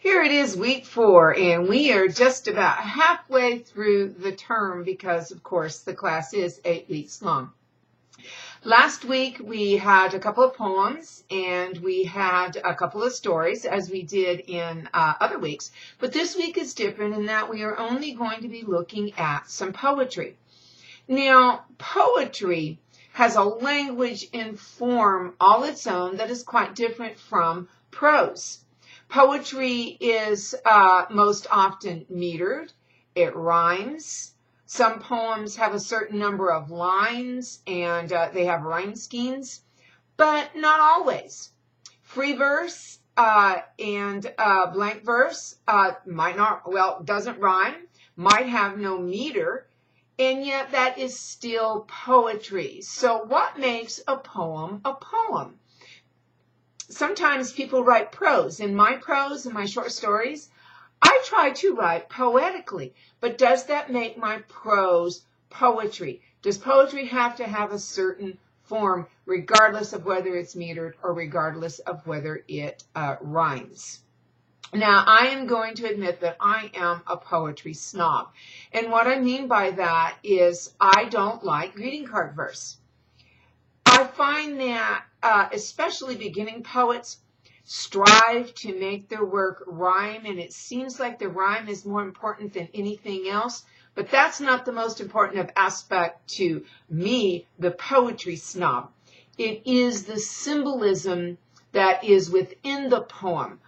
Here it is, week 4, and we are just about halfway through the term because, of course, the class is 8 weeks long. Last week, we had a couple of poems, and we had a couple of stories, as we did in other weeks. But this week is different in that we are only going to be looking at some poetry. Now, poetry has a language and form all its own that is quite different from prose. Poetry is most often metered. It rhymes. Some poems have a certain number of lines and they have rhyme schemes, but not always. Free verse and blank verse doesn't rhyme, might have no meter, and yet that is still poetry. So what makes a poem a poem? Sometimes people write prose. In my prose and my short stories, I try to write poetically. But does that make my prose poetry? Does poetry have to have a certain form, regardless of whether it's metered or regardless of whether it rhymes? Now, I am going to admit that I am a poetry snob. And what I mean by that is I don't like greeting card verse. I find that especially beginning poets strive to make their work rhyme, and it seems like the rhyme is more important than anything else, but that's not the most important aspect to me, the poetry snob. It is the symbolism that is within the poem.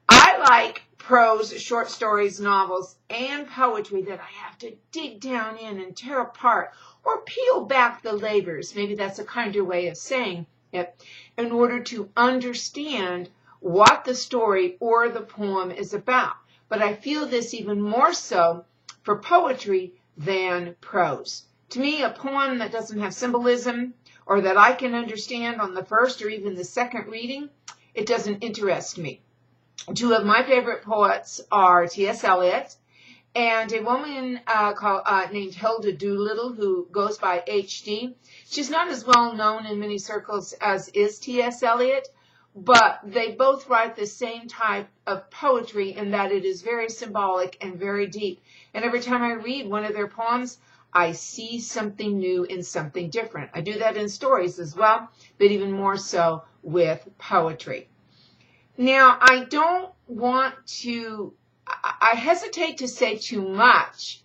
I like prose, short stories, novels, and poetry that I have to dig down in and tear apart or peel back the layers. Maybe that's a kinder way of saying it, in order to understand what the story or the poem is about. But I feel this even more so for poetry than prose. To me, a poem that doesn't have symbolism or that I can understand on the first or even the second reading, it doesn't interest me. Two of my favorite poets are T.S. Eliot and a woman named Hilda Doolittle, who goes by H.D. She's not as well known in many circles as is T.S. Eliot, but they both write the same type of poetry in that it is very symbolic and very deep. And every time I read one of their poems, I see something new and something different. I do that in stories as well, but even more so with poetry. Now, I hesitate to say too much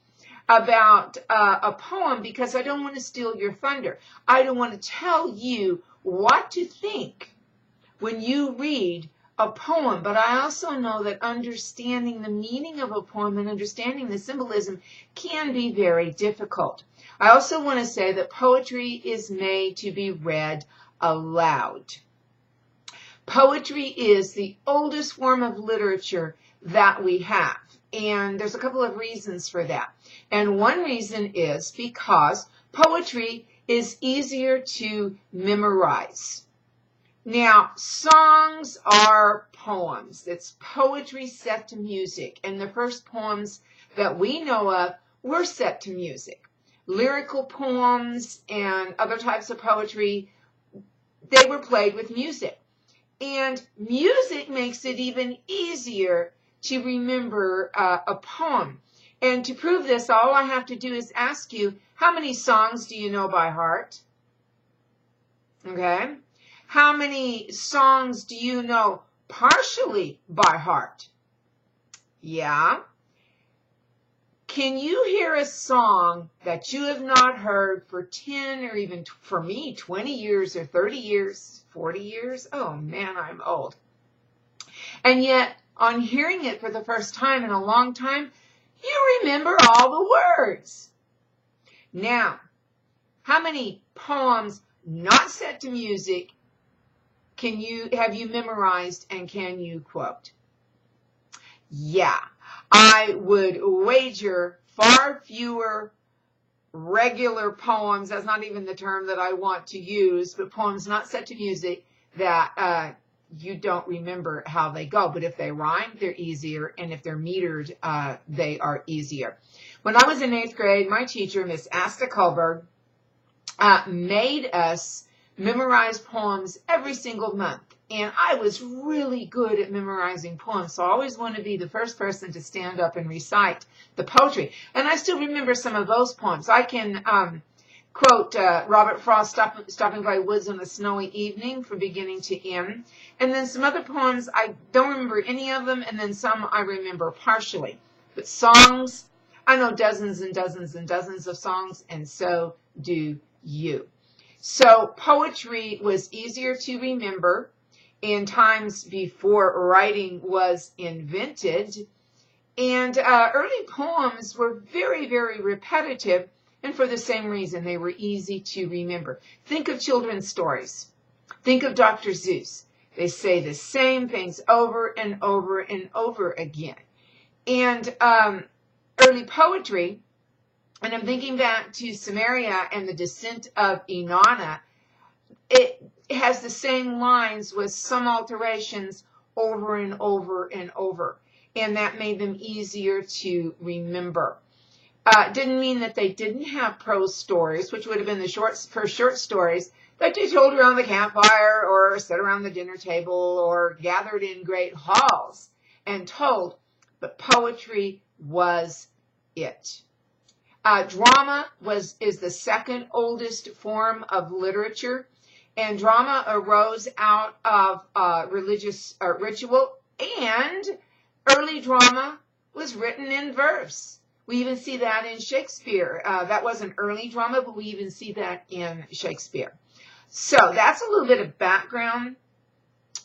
about a poem because I don't want to steal your thunder. I don't want to tell you what to think when you read a poem, but I also know that understanding the meaning of a poem and understanding the symbolism can be very difficult. I also want to say that poetry is made to be read aloud. Poetry is the oldest form of literature that we have, and there's a couple of reasons for that. And one reason is because poetry is easier to memorize. Now, songs are poems. It's poetry set to music, and the first poems that we know of were set to music. Lyrical poems and other types of poetry, they were played with music. And music makes it even easier to remember a poem. And to prove this, all I have to do is ask you, how many songs do you know by heart? Okay. How many songs do you know partially by heart? Yeah. Can you hear a song that you have not heard for 10 or even, for me, 20 years or 30 years, 40 years? Oh man, I'm old. And yet, on hearing it for the first time in a long time, you remember all the words. Now, how many poems not set to music have you memorized and can you quote? Yeah, I would wager far fewer regular poems, that's not even the term that I want to use, but poems not set to music that you don't remember how they go. But if they rhyme, they're easier, and if they're metered, they are easier. When I was in 8th grade, my teacher, Miss Asta Kohlberg, made us memorize poems every single month. and I was really good at memorizing poems. So I always wanted to be the first person to stand up and recite the poetry. And I still remember some of those poems. I can quote Robert Frost, Stopping by Woods on a Snowy Evening from beginning to end. And then some other poems, I don't remember any of them, and then some I remember partially. But songs, I know dozens and dozens and dozens of songs, and so do you. So poetry was easier to remember in times before writing was invented. And early poems were very, very repetitive. And for the same reason, they were easy to remember. Think of children's stories. Think of Dr. Seuss. They say the same things over and over and over again. And early poetry, and I'm thinking back to Samaria and the Descent of Inanna, it has the same lines with some alterations over and over and over. And that made them easier to remember. Didn't mean that they didn't have prose stories, which would have been the first short stories that they told around the campfire or sat around the dinner table or gathered in great halls and told. But poetry was it. Drama is the second oldest form of literature, and drama arose out of religious ritual, and early drama was written in verse. We even see that in Shakespeare. That wasn't early drama, but we even see that in Shakespeare. So that's a little bit of background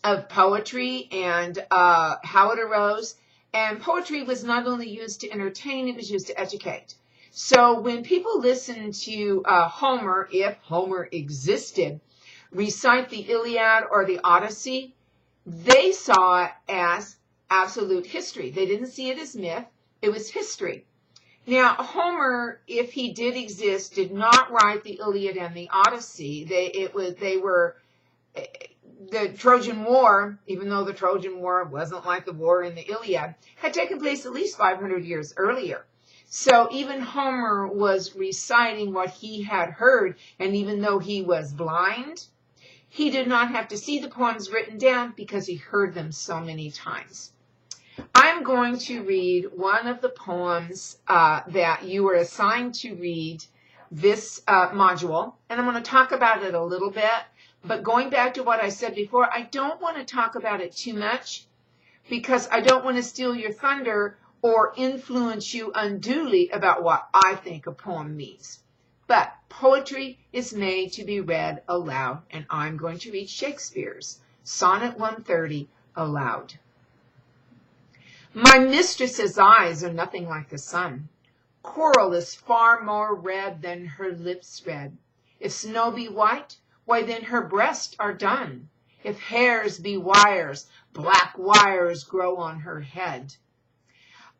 of poetry and how it arose. And poetry was not only used to entertain, it was used to educate. So when people listened to Homer, if Homer existed, recite the Iliad or the Odyssey, they saw it as absolute history. They didn't see it as myth. It was history. Now, Homer, if he did exist, did not write the Iliad and the Odyssey. The Trojan War, even though the Trojan War wasn't like the war in the Iliad, had taken place at least 500 years earlier. So even Homer was reciting what he had heard, and even though he was blind, he did not have to see the poems written down because he heard them so many times. I'm going to read one of the poems that you were assigned to read this module, and I'm going to talk about it a little bit. But going back to what I said before, I don't want to talk about it too much because I don't want to steal your thunder or influence you unduly about what I think a poem means. But poetry is made to be read aloud, and I'm going to read Shakespeare's Sonnet 130 aloud. My mistress's eyes are nothing like the sun. Coral is far more red than her lips red. If snow be white, why then her breasts are dun. If hairs be wires, black wires grow on her head.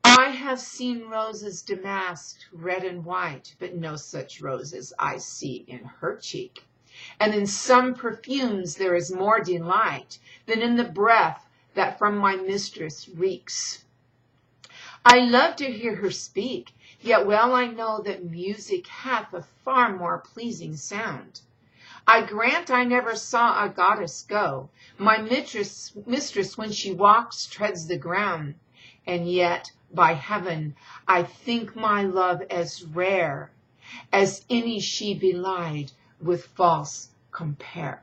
I have seen roses damasked, red and white, but no such roses I see in her cheek. And in some perfumes there is more delight than in the breath that from my mistress reeks. I love to hear her speak, yet well I know that music hath a far more pleasing sound. I grant I never saw a goddess go. My mistress when she walks treads the ground, and yet by heaven I think my love as rare as any she belied with false compare.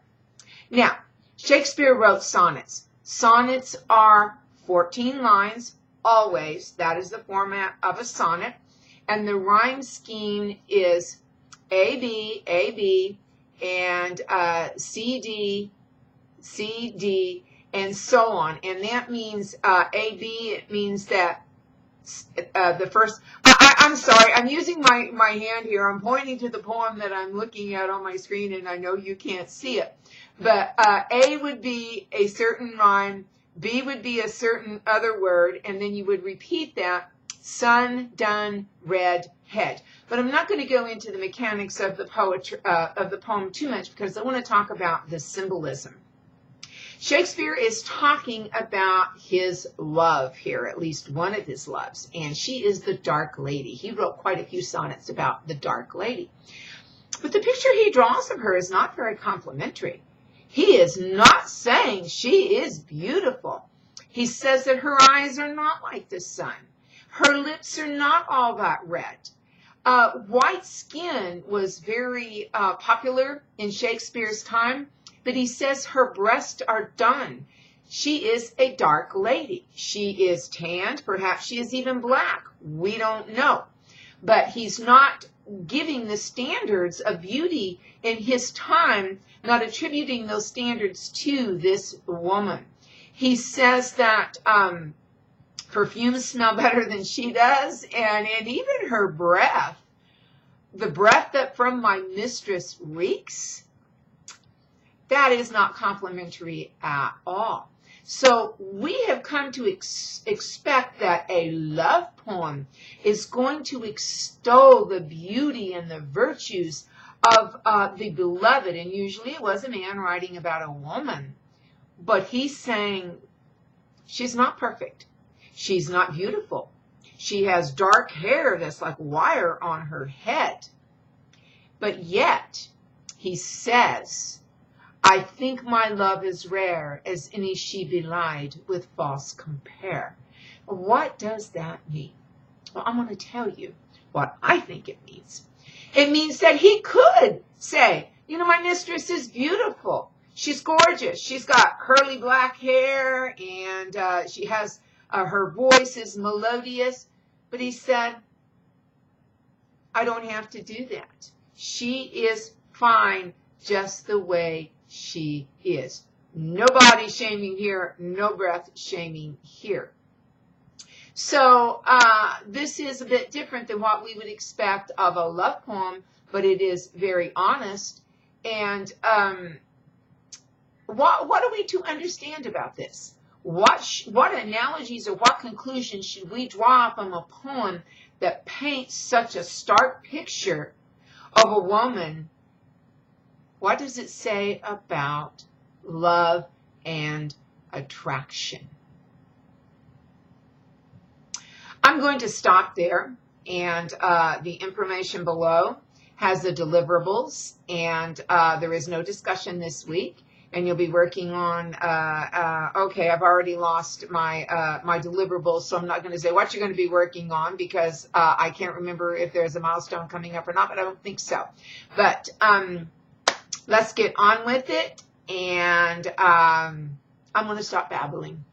Now, Shakespeare wrote sonnets. Sonnets are 14 lines, always. That is the format of a sonnet. And the rhyme scheme is A-B, A-B, and C-D, C-D, and so on. And that means A-B, it means that the first, I'm sorry, I'm using my hand here. I'm pointing to the poem that I'm looking at on my screen, and I know you can't see it. But A would be a certain rhyme, B would be a certain other word, and then you would repeat that, sun, dun, red, head. But I'm not going to go into the mechanics of the poem too much because I want to talk about the symbolism. Shakespeare is talking about his love here, at least one of his loves, and she is the Dark Lady. He wrote quite a few sonnets about the Dark Lady. But the picture he draws of her is not very complimentary. He is not saying she is beautiful. He says that her eyes are not like the sun. Her lips are not all that red. White skin was very popular in Shakespeare's time, but he says her breasts are done. She is a dark lady. She is tanned. Perhaps she is even black. We don't know. But he's not giving the standards of beauty in his time, not attributing those standards to this woman. He says that perfumes smell better than she does, and even her breath, the breath that from my mistress reeks, that is not complimentary at all. So we have come to expect that a love poem is going to extol the beauty and the virtues of the beloved. And usually it was a man writing about a woman. But he's saying she's not perfect. She's not beautiful. She has dark hair that's like wire on her head. But yet, he says, I think my love is rare, as any she belied with false compare. What does that mean? Well, I'm going to tell you what I think it means. It means that he could say, you know, my mistress is beautiful. She's gorgeous. She's got curly black hair, and she has, her voice is melodious. But he said, I don't have to do that. She is fine just the way she is. No body shaming here, no breath shaming here. So this is a bit different than what we would expect of a love poem, but it is very honest. And what are we to understand about this? What analogies or what conclusions should we draw from a poem that paints such a stark picture of a woman? What does it say about love and attraction? I'm going to stop there, and the information below has the deliverables, and there is no discussion this week. And you'll be working on, okay, I've already lost my my deliverables, so I'm not going to say what you're going to be working on, because I can't remember if there's a milestone coming up or not, but I don't think so. But let's get on with it, and I'm going to stop babbling.